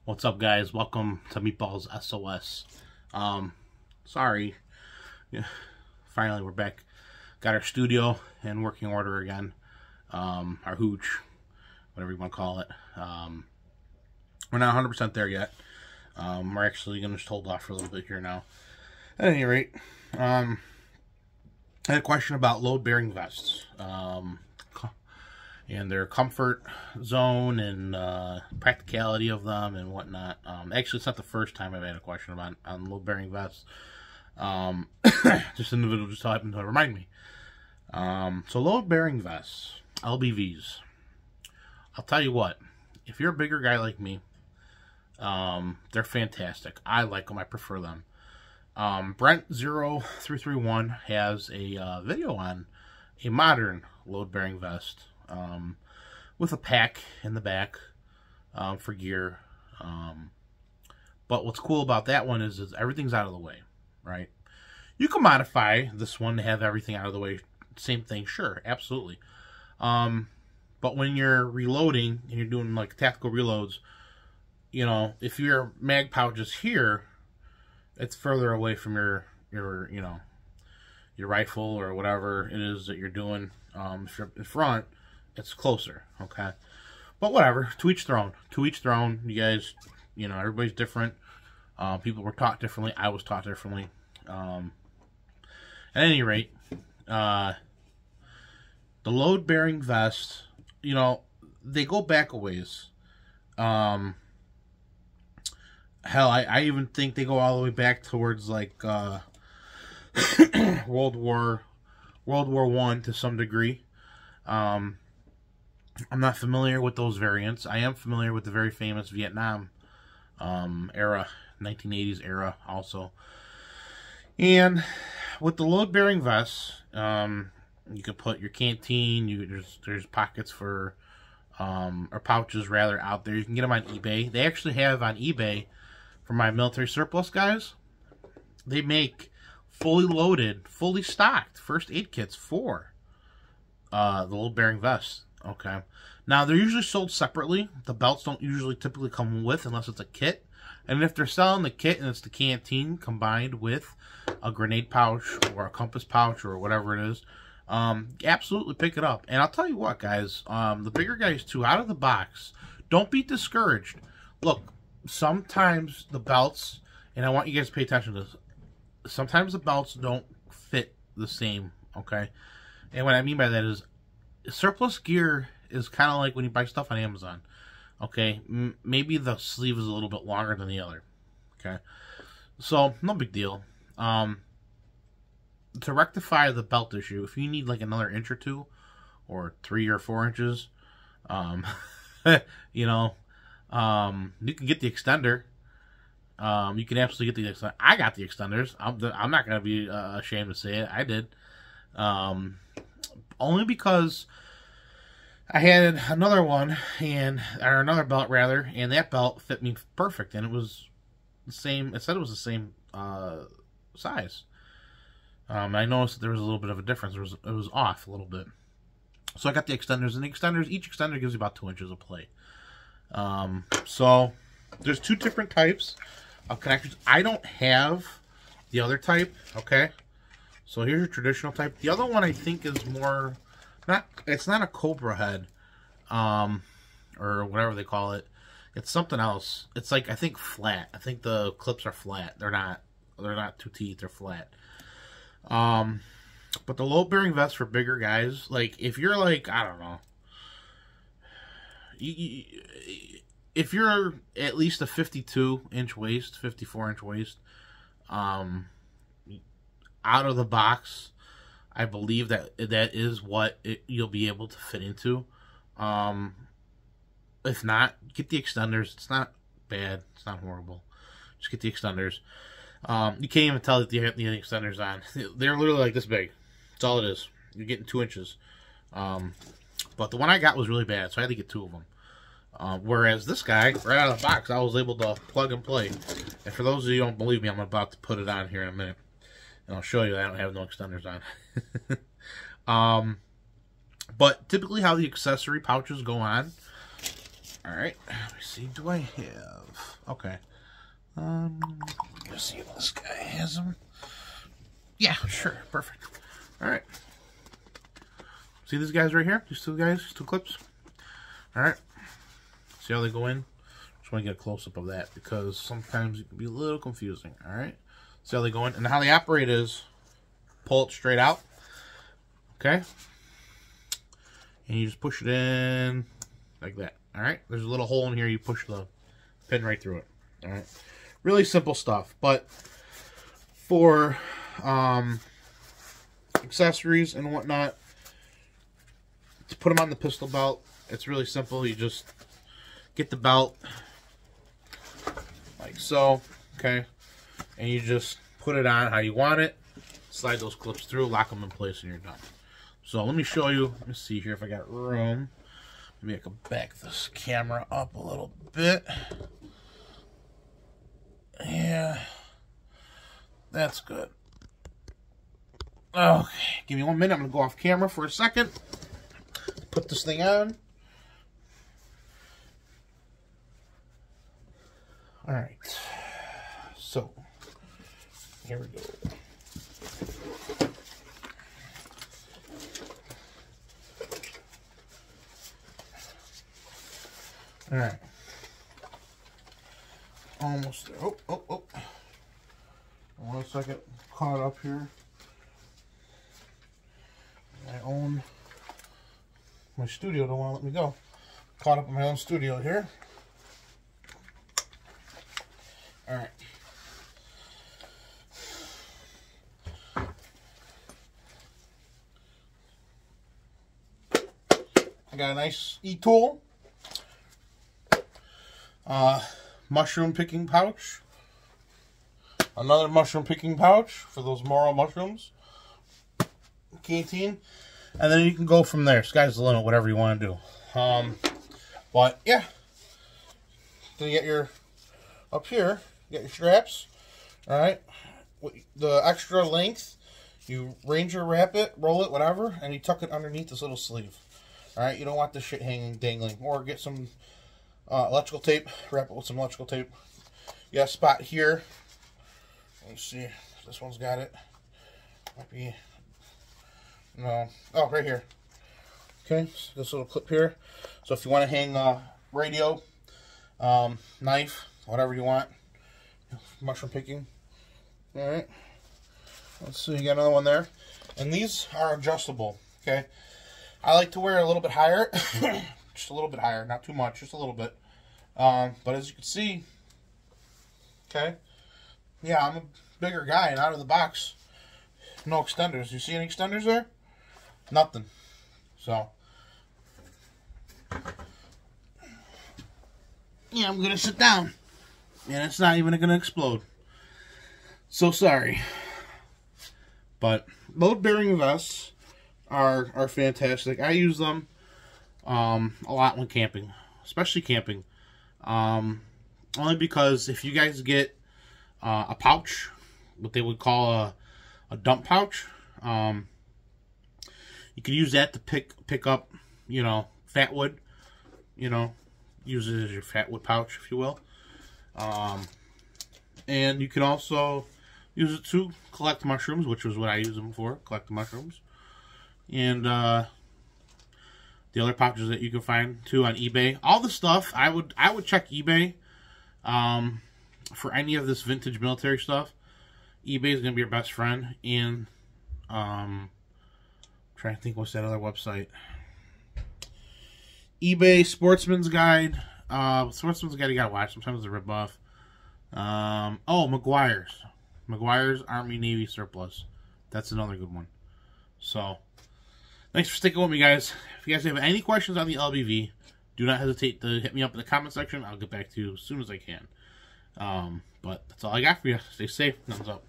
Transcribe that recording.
What's up, guys? Welcome to Meatballs SOS. Sorry. Yeah, finally, we're back. Got our studio in working order again. Our hooch, whatever you want to call it. We're not 100% there yet. We're actually going to just hold off for a little bit here now. At any rate, I had a question about load-bearing vests. And their comfort zone and practicality of them and whatnot. Actually, it's not the first time I've had a question about on load-bearing vests. This individual just happened to remind me. So load-bearing vests, LBVs. I'll tell you what, if you're a bigger guy like me, they're fantastic. I like them. I prefer them. Brent0331 has a video on a modern load-bearing vest. With a pack in the back for gear. But what's cool about that one is everything's out of the way, right? You can modify this one to have everything out of the way. Same thing, sure, absolutely. But when you're reloading and you're doing like tactical reloads, you know, if your mag pouch is here, it's further away from your you know, your rifle or whatever it is that you're doing. If you're in front, it's closer, okay? But whatever, to each their own. To each their own. You guys, you know, everybody's different. People were taught differently. I was taught differently. At any rate, the load-bearing vest, you know, they go back a ways. Hell, I even think they go all the way back towards, like, World War I to some degree. I'm not familiar with those variants. I am familiar with the very famous Vietnam era, 1980s era also. And with the load-bearing vests, you can put your canteen, there's pockets for, or pouches rather, out there. You can get them on eBay. They actually have on eBay, for my military surplus guys, they make fully loaded, fully stocked first aid kits for the load-bearing vests. Okay. Now, they're usually sold separately. The belts don't usually typically come with unless it's a kit. And if they're selling the kit and it's the canteen combined with a grenade pouch or a compass pouch or whatever it is, absolutely pick it up. And I'll tell you what, guys, the bigger guys, too, out of the box, don't be discouraged. Look, sometimes the belts, and I want you guys to pay attention to this, sometimes the belts don't fit the same, okay? And what I mean by that is, surplus gear is kind of like when you buy stuff on Amazon. Okay, maybe the sleeve is a little bit longer than the other. Okay, so no big deal. To rectify the belt issue, if you need like another inch or two, or 3 or 4 inches, you know, you can get the extender. You can absolutely get the extender. I got the extenders. I'm not gonna be ashamed to say it. I did. Only because I had another one, or another belt rather, and that belt fit me perfect, and it was the same. It said it was the same size. I noticed that there was a little bit of a difference. It was off a little bit. So I got the extenders, and each extender gives you about 2 inches of play. So there's 2 different types of connectors. I don't have the other type. Okay. So here's your traditional type. The other one I think is more, it's not a Cobra head, or whatever they call it. It's something else. It's like, I think flat. I think the clips are flat. They're not 2 teeth, they're flat. But the load-bearing vest for bigger guys, like if you're like, I don't know, if you're at least a 52-inch waist, 54-inch waist, out of the box, I believe that is what you'll be able to fit into. If not, get the extenders. It's not bad. It's not horrible. Just get the extenders. You can't even tell that you have the extenders on. They're literally like this big. That's all it is. You're getting 2 inches. But the one I got was really bad, so I had to get 2 of them. Whereas this guy, right out of the box, I was able to plug and play. And for those of you who don't believe me, I'm about to put it on here in a minute. And I'll show you that I don't have no extenders on. But typically how the accessory pouches go on Alright, let me see, do I have... Okay. Let's see if this guy has them. Yeah, sure, perfect. Alright. See these guys right here? These two guys, these two clips? Alright. See how they go in? Just want to get a close-up of that because sometimes it can be a little confusing. Alright. See how they go in? And how they operate is pull it straight out. Okay? And you just push it in like that. Alright? There's a little hole in here. You push the pin right through it. Alright? Really simple stuff. But for accessories and whatnot, to put them on the pistol belt, it's really simple. You just get the belt like so, okay, and you just put it on how you want it, slide those clips through, lock them in place, and you're done. So let me show you. Let me see here if I got room. Maybe I can back this camera up a little bit. Yeah, that's good. Okay, give me 1 minute. I'm going to go off camera for a second. Put this thing on. Alright. So, here we go. Alright. Almost there. Oh. 1 second. Caught up here. My studio don't want to let me go. Caught up in my own studio here. Alright. I got a nice e-tool. Mushroom picking pouch. Another mushroom picking pouch for those morel mushrooms. Canteen. And then you can go from there. Sky's the limit, whatever you want to do. But yeah. Then you get your, up here, you get your straps. Alright. The extra length, you Ranger wrap it, roll it, whatever, and you tuck it underneath this little sleeve. Alright, you don't want this shit hanging, dangling. Or get some electrical tape, wrap it with some electrical tape. You got a spot here. Let's see. This one's got it. Might be... No. Oh, right here. Okay, so this little clip here. So if you want to hang radio, knife, whatever you want, mushroom picking. Alright. Let's see, you got another one there. And these are adjustable, okay? I like to wear it a little bit higher. Just a little bit higher, not too much, just a little bit. But as you can see, okay, yeah, I'm a bigger guy, and out of the box, no extenders. You see any extenders there? Nothing. So, yeah, I'm going to sit down. And it's not even going to explode. So sorry. But load-bearing vests are fantastic. I use them a lot when camping. Especially camping. Only because if you guys get a pouch, what they would call a dump pouch, you can use that to pick up, you know, fat wood. You know, use it as your fat wood pouch, if you will. And you can also use it to collect mushrooms, which was what I use them for, collect mushrooms. And the other pouches that you can find too on eBay. All the stuff, I would check eBay for any of this vintage military stuff. eBay is gonna be your best friend. And trying to think, what's that other website? eBay, Sportsman's Guide. Sportsman's Guide you gotta watch. Sometimes it's a ripoff. Oh, Meguiar's. Meguiar's Army Navy Surplus. That's another good one. So, thanks for sticking with me, guys. If you guys have any questions on the LBV, do not hesitate to hit me up in the comment section. I'll get back to you as soon as I can. But that's all I got for you. Stay safe. Thumbs up.